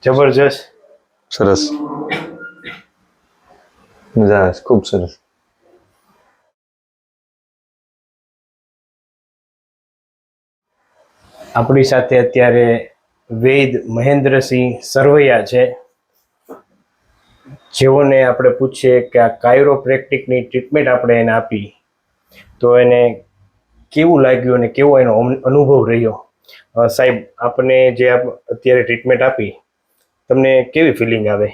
જબરજસ્ત. સરસ, મજા આવે, ખૂબ સરસ. આપણી સાથે અત્યારે વૈદ મહેન્દ્રસિંહ સરવૈયા છે, જેઓને આપણે પૂછીએ કે આ કાયરોપ્રેક્ટિકની ટ્રીટમેન્ટ આપણે એને આપી તો એને કેવું લાગ્યું અને કેવો એનો અનુભવ રહ્યો. સાહેબ, આપને જે અત્યારે ટ્રીટમેન્ટ આપી તમને કેવી ફિલિંગ આવે?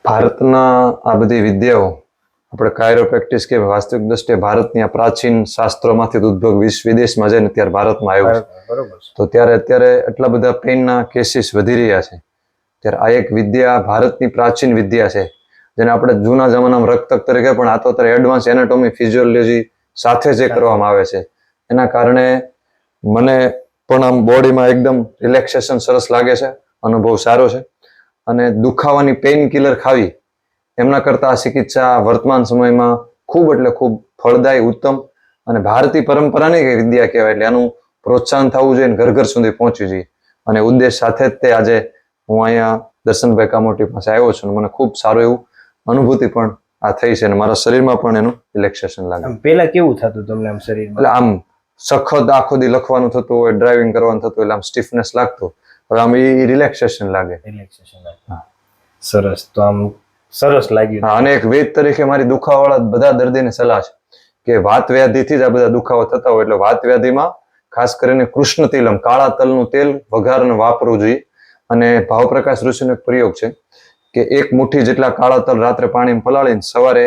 ભારતના આ બધી વિદ્યાઓ આપણે કાયરોપ્રેક્ટિસ કે વાસ્તવિક દ્રષ્ટિએ ભારતની આ પ્રાચીન શાસ્ત્રોમાંથી ઉદ્ભવ વિદેશમાં જઈને ત્યારે ભારતમાં આવ્યું છે. બરોબર. તો ત્યારે અત્યારે એટલા બધા પેઇનના કેસીસ વધી રહ્યા છે. ત્યારે આ એક વિદ્યા ભારતની પ્રાચીન વિદ્યા છે, જેને આપણે જૂના જમાનામાં રક્તક તરીકે પણ આ તો અત્યારે એડવાન્સ એનાટોમી ફિઝિયોલોજી સાથે જે કરવામાં આવે છે, એના કારણે મને પણ આમ બોડીમાં એકદમ રિલેક્સેશન સરસ લાગે છે, અનુભવ સારો છે. અને દુખાવાની પેઇન કિલર ખાવી એમના કરતાં આ ચિકિત્સા વર્તમાન સમયમાં ખૂબ એટલે ખૂબ ફળદાયી, ઉત્તમ અને ભારતીય પરંપરાની વિદ્યા કહેવાય. એટલે એનું પ્રોત્સાહન થવું જોઈએ, ઘર ઘર સુધી પહોંચવું જોઈએ. અને ઉદ્દેશ સાથે જ તે આજે હું અહીંયા દર્શનભાઈ કામોટી પાસે આવ્યો છું. મને ખૂબ સારું એવું અનુભૂતિ પણ આ થઈ છે અને મારા શરીરમાં પણ એનું રિલેક્સેશન લાગે. પહેલા કેવું થતું તમને આમ શરીરમાં? એટલે આમ સખત આખો દી લખવાનું થતું હોય, ડ્રાઇવિંગ કરવાનું થતું, એટલે આમ સ્ટીફનેસ લાગતું. હવે આમ એ રિલેક્સેશન લાગે. સરસ. તો આમ સરસ લાગ્યું. અને એક વેદ તરીકે મારી દુખાવાવાળા બધા દર્દીને સલાહ છે કે વાત વ્યાધિથી જ આ બધા દુખાવા થતા હોય, એટલે વાત વ્યાધિમાં ખાસ કરીને કૃષ્ણ તિલમ, કાળા તલનું તેલ વઘારને વાપરવું જોઈએ. અને ભાવપ્રકાશ ઋષિનો એક પ્રયોગ છે કે એક મુઠ્ઠી જેટલા કાળા તલ રાત્રે પાણીમાં પલાળીને સવારે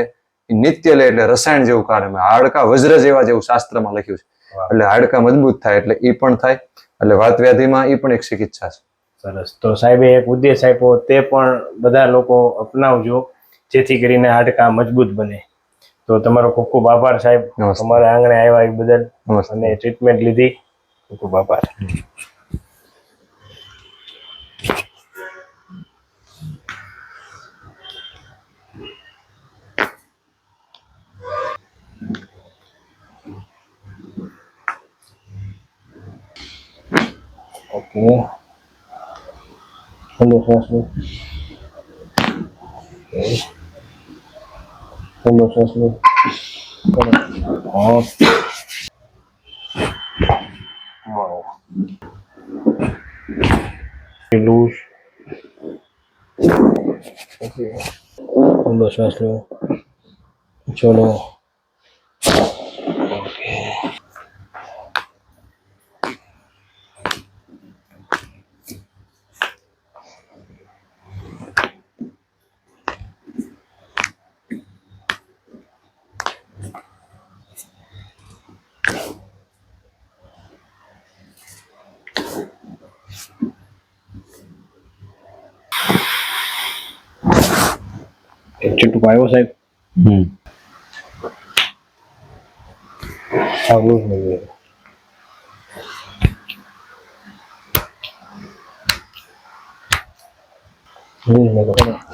નિત્ય લે, એટલે રસાયણ જેવું કાર્ય, હાડકા વજ્ર જેવા જેવું શાસ્ત્રમાં લખ્યું છે. એટલે હાડકા મજબૂત થાય, એટલે એ પણ થાય. એટલે વાત વ્યાધિમાં એ પણ એક ચિકિત્સા છે. સરસ. તો સાહેબે એક ઉદ્દેશ આપ્યો, તે પણ બધા લોકો અપનાવજો જેથી કરીને હાડકા મજબૂત બને. તો તમારો ખૂબ ખૂબ આભાર સાહેબ, અમારા આંગણે આવ્યા એ બદલ અને ટ્રીટમેન્ટ લીધી. ખૂબ ખૂબ આભાર. ઓકે, ઠંડો શ્વાસ લો. ઠંડો શ્વાસ લો. લૂઝ. ઓકે, ઠંડો શ્વાસ લો. ચલો. ઓકે. ચૂંટું આવ્યો સાહેબ? આવું જ નહીં.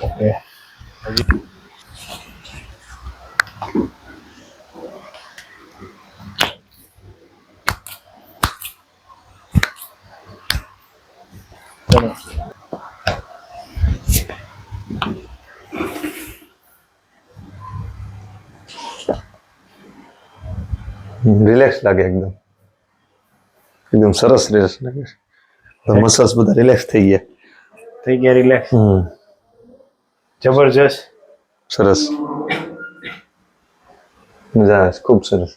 ઓકે. રિલેક્સ લાગે, એકદમ એકદમ સરસ રિલેક્સ લાગે છે. મસલ્સ બધા રિલેક્સ થઈ ગયા. થઈ ગયા રિલેક્સ. જબરજસ્ત. સરસ, મજા આવે, ખૂબ સરસ.